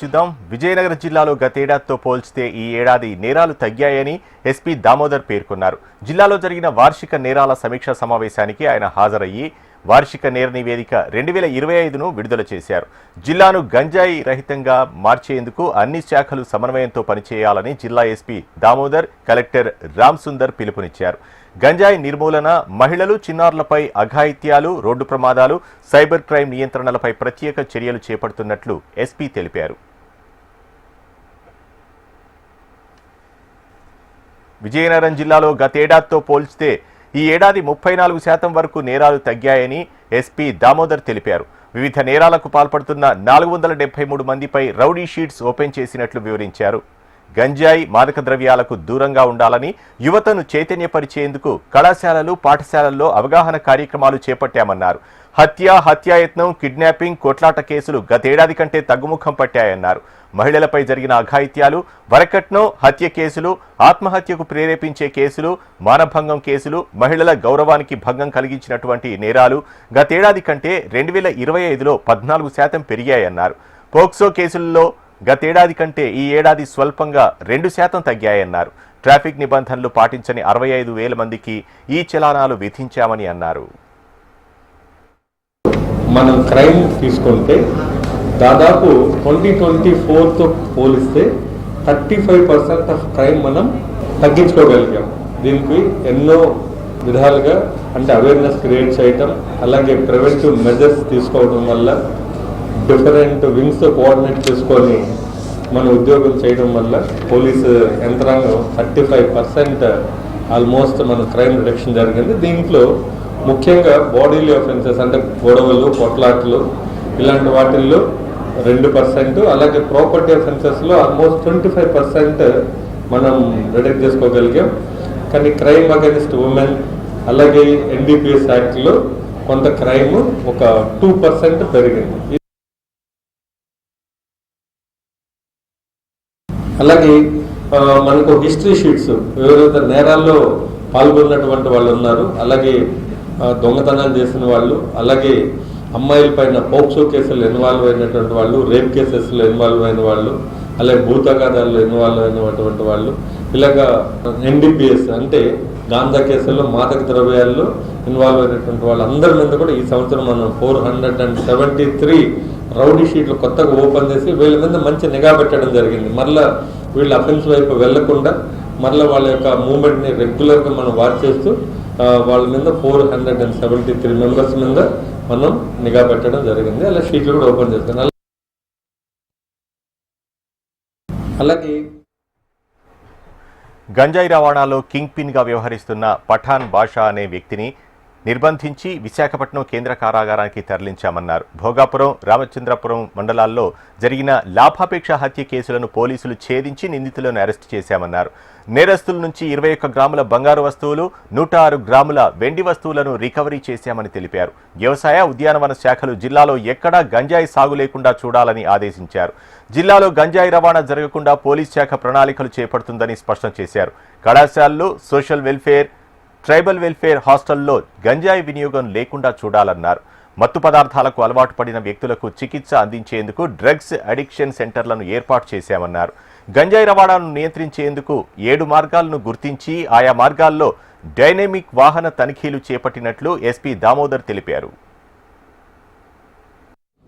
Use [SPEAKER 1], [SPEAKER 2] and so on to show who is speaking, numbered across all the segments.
[SPEAKER 1] చూద్దాం. విజయనగరం జిల్లాలో గతేడాదితో పోల్చితే ఈ ఏడాది నేరాలు తగ్గాయని ఎస్పీ దామోదర్ పేర్కొన్నారు. జిల్లాలో జరిగిన వార్షిక నేరాల సమీక్షా సమావేశానికి ఆయన హాజరయ్యి వార్షిక నేర నివేదిక 2025ను విడుదల చేశారు. జిల్లాను గంజాయి రహితంగా మార్చేందుకు అన్ని శాఖలు సమన్వయంతో పనిచేయాలని జిల్లా ఎస్పీ దామోదర్ కలెక్టర్ రామ్ సుందర్ పిలుపునిచ్చారు. గంజాయి నిర్మూలన, మహిళలు, చిన్నారులపై అఘాయిత్యాలు, రోడ్డు ప్రమాదాలు, సైబర్ క్రైమ్ నియంత్రణలపై ప్రత్యేక చర్యలు చేపడుతున్నట్లు ఎస్పీ తెలిపారు. విజయనగరం జిల్లాలో గతేడాదితో పోల్చితే ఈ ఏడాది 34% వరకు నేరాలు తగ్గాయని ఎస్పీ దామోదర్ తెలిపారు. వివిధ నేరాలకు పాల్పడుతున్న 473 మందిపై రౌడీ షీట్స్ ఓపెన్ చేసినట్లు వివరించారు. గంజాయి, మాదక ద్రవ్యాలకు దూరంగా ఉండాలని యువతను చైతన్యపరిచేందుకు కళాశాలలు, పాఠశాలల్లో అవగాహన కార్యక్రమాలు చేపట్టామన్నారు. హత్యాయత్నం, కిడ్నాపింగ్, కొట్లాట కేసులు గతేడాది కంటే తగ్గుముఖం పట్టాయన్నారు. మహిళలపై జరిగిన అఘాయిత్యాలు, వరకట్నం, హత్య కేసులు, ఆత్మహత్యకు ప్రేరేపించే కేసులు, మానభంగం కేసులు, మహిళల గౌరవానికి భంగం కలిగించినటువంటి నేరాలు గతేడాది కంటే 2025లో 14% పెరిగాయన్నారు. పోక్సో కేసుల్లో గతేడాది కంటే ఈ ఏడాది స్వల్పంగా 2% తగ్గాయన్నారు. ట్రాఫిక్ నిబంధనలు పాటించని 65,000 మందికి ఈ చలానాలు విధించామని అన్నారు.
[SPEAKER 2] మనం క్రైమ్ తీసుకుంటే దాదాపు 2024తో పోలిస్తే 35% ఆఫ్ క్రైమ్ మనం తగ్గించుకోగలిగాం. దీనికి ఎన్నో విధాలుగా అంటే అవేర్నెస్ క్రియేట్ చేయటం, అలాగే ప్రివెంటివ్ మెజర్స్ తీసుకోవడం వల్ల, డిఫరెంట్ వింగ్స్తో కోఆర్డినేట్ చేసుకొని మన ఉద్యోగం చేయడం వల్ల పోలీసు యంత్రాంగం 35% ఆల్మోస్ట్ మన క్రైమ్ రిడక్షన్ జరిగింది. దీంట్లో ముఖ్యంగా బాడీలీ ఆఫెన్సెస్ అంటే గొడవలు, కొట్లాట్లు ఇలాంటి వాటిల్లో 2%, అలాగే ప్రాపర్టీ ఆఫెన్సెస్లో ఆల్మోస్ట్ 25% మనం రిడక్ట్ చేసుకోగలిగాం. కానీ క్రైమ్ అగైన్స్ట్ ఉమెన్ అలాగే NDPS యాక్ట్లో కొంత క్రైమ్ ఒక 2% పెరిగింది. అలాగే మనకు హిస్టరీ షీట్స్ ఎవరైతే నేరాల్లో పాల్గొన్నటువంటి వాళ్ళు ఉన్నారు, అలాగే దొంగతనాలు చేసిన వాళ్ళు, అలాగే అమ్మాయిల పైన పోక్సో కేసులు ఇన్వాల్వ్ అయినటువంటి వాళ్ళు, రేప్ కేసెస్లో ఇన్వాల్వ్ అయిన వాళ్ళు, అలాగే భూతగాదాల్లో ఇన్వాల్వ్ అయినటువంటి వాళ్ళు, ఇలాగా NDPS అంటే గాంజా కేసుల్లో, మాదక ద్రవ్యాల్లో ఇన్వాల్వ్ అయినటువంటి వాళ్ళందరి మీద కూడా ఈ సంవత్సరం మనం 473 రౌడీ షీట్లు కొత్తగా ఓపెన్ చేసి వీళ్ళ మీద మంచి నిఘా పెట్టడం జరిగింది. మళ్ళీ వీళ్ళ అఫెన్స్ వైపు వెళ్లకుండా మళ్ళీ వాళ్ళ యొక్క మూవ్మెంట్ని రెగ్యులర్గా మనం వాచ్ చేస్తూ వాళ్ళ మీద 473 మెంబర్స్ మీద మనం నిఘా పెట్టడం జరిగింది. అలా షీట్లు కూడా ఓపెన్ చేస్తాం. అలాగే
[SPEAKER 1] గంజాయి రవాణాలో కింగ్ పిన్ గా వ్యవహరిస్తున్న పఠాన్ బాషా అనే వ్యక్తిని నిర్బంధించి విశాఖపట్నం కేంద్ర కారాగారానికి తరలించామన్నారు. భోగాపురం, రామచంద్రపురం మండలాల్లో జరిగిన లాభాపేక్ష హత్య కేసులను పోలీసులు ఛేదించి నిందితులను అరెస్టు చేశామన్నారు. నేరస్తుల నుంచి 21 గ్రాముల బంగారు వస్తువులు, 106 గ్రాముల వెండి వస్తువులను రికవరీ చేశామని తెలిపారు. వ్యవసాయ, ఉద్యానవన శాఖలు జిల్లాలో ఎక్కడా గంజాయి సాగు లేకుండా చూడాలని ఆదేశించారు. జిల్లాలో గంజాయి రవాణా జరగకుండా పోలీస్ శాఖ ప్రణాళికలు చేపడుతుందని స్పష్టం చేశారు. కళాశాలలు, సోషల్ వెల్ఫేర్, ట్రైబల్ వెల్ఫేర్ హాస్టల్లో గంజాయి వినియోగం లేకుండా చూడాలన్నారు. మత్తు పదార్థాలకు అలవాటు పడిన వ్యక్తులకు చికిత్స అందించేందుకు డ్రగ్స్ అడిక్షన్ సెంటర్లను ఏర్పాటు చేశామన్నారు. గంజాయి రవాణాను నియంత్రించేందుకు 7 మార్గాలను గుర్తించి ఆయా మార్గాల్లో డైనమిక్ వాహన తనిఖీలు చేపట్టినట్లు ఎస్పీ దామోదర్ తెలిపారు.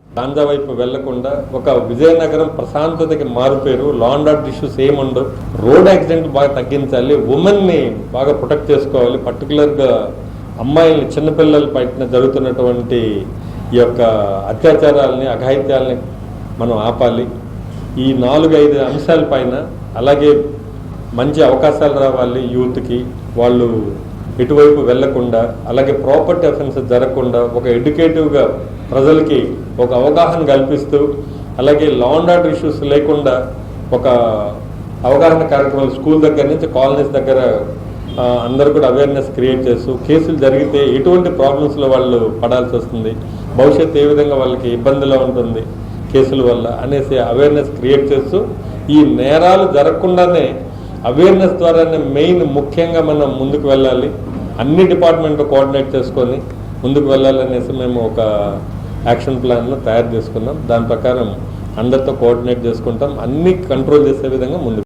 [SPEAKER 2] గాంజా వైపు వెళ్లకుండా ఒక విజయనగరం ప్రశాంతతకి మారుపేరు. లా అండ్ ఆర్డర్ ఇష్యూస్ ఏముండవు. రోడ్ యాక్సిడెంట్ బాగా తగ్గించాలి. ఉమెన్ని బాగా ప్రొటెక్ట్ చేసుకోవాలి. పర్టికులర్గా అమ్మాయిల్ని, చిన్నపిల్లల పైన జరుగుతున్నటువంటి ఈ యొక్క అత్యాచారాలని, అఘాయిత్యాలని మనం ఆపాలి. ఈ 4-5 అంశాల పైన అలాగే మంచి అవకాశాలు రావాలి యూత్కి, వాళ్ళు ఎటువైపు వెళ్లకుండా, అలాగే ప్రాపర్టీ అఫెన్సెస్ జరగకుండా ఒక ఎడ్యుకేటివ్గా ప్రజలకి ఒక అవగాహన కల్పిస్తూ, అలాగే లా అండ్ ఆర్డర్ ఇష్యూస్ లేకుండా ఒక అవగాహన కార్యక్రమాలు స్కూల్ దగ్గర నుంచి కాలనీస్ దగ్గర అందరూ కూడా అవేర్నెస్ క్రియేట్ చేస్తూ, కేసులు జరిగితే ఎటువంటి ప్రాబ్లమ్స్లో వాళ్ళు పడాల్సి వస్తుంది, భవిష్యత్తు ఏ విధంగా వాళ్ళకి ఇబ్బందిలో ఉంటుంది కేసుల వల్ల అనేసి అవేర్నెస్ క్రియేట్ చేస్తూ, ఈ నేరాలు జరగకుండానే అవేర్నెస్ ద్వారానే మెయిన్ ముఖ్యంగా మనం ముందుకు వెళ్ళాలి. అన్ని డిపార్ట్మెంట్లు కోఆర్డినేట్ చేసుకొని ముందుకు వెళ్ళాలనేసి మేము ఒక యాక్షన్ ప్లాన్ను తయారు చేసుకున్నాం. దాని ప్రకారం అందరితో కోఆర్డినేట్ చేసుకుంటాం, అన్ని కంట్రోల్ చేసే విధంగా ముందు